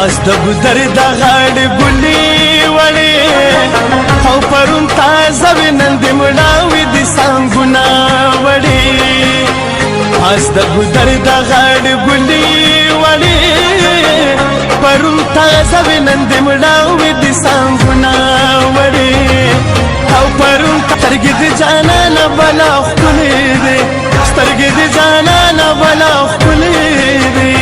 پاس د ګودر د غاړې ګلې وړې او پرون تازه وې نن دې مړاوې دي سانګونه وړې پاس د ګودر د غاړې ګلې وړې پرون تازه وې نن دې مړاوې دي سانګونه وړې او پرون سترګې د جانانه بلا ښکلې دي سترګې د جانانه بلا ښکلې دي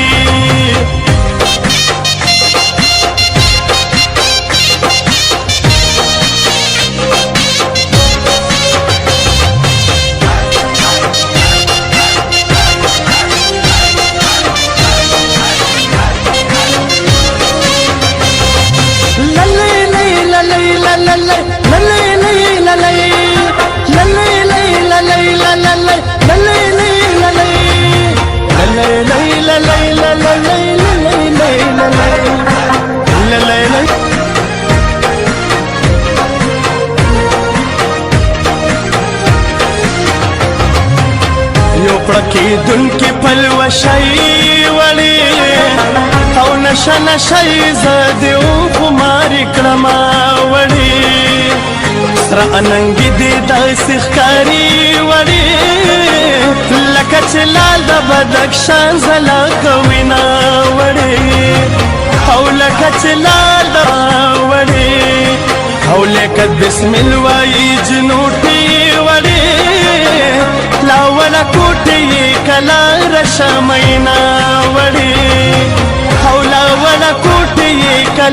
کېدونکې پلوشۍ وړې او نشه نشۍ زه دې وخمارې کړمه وړې سره اننګې دې داسې ښکاري وړې لکه چې لال د بدخشان ځلا کوینه وړې او لکه چې لال د وړې او لکه بسمل وایي جنوټې وړې لاوله کوټې کلا رشمینا وړې او لاوله کوټې کلا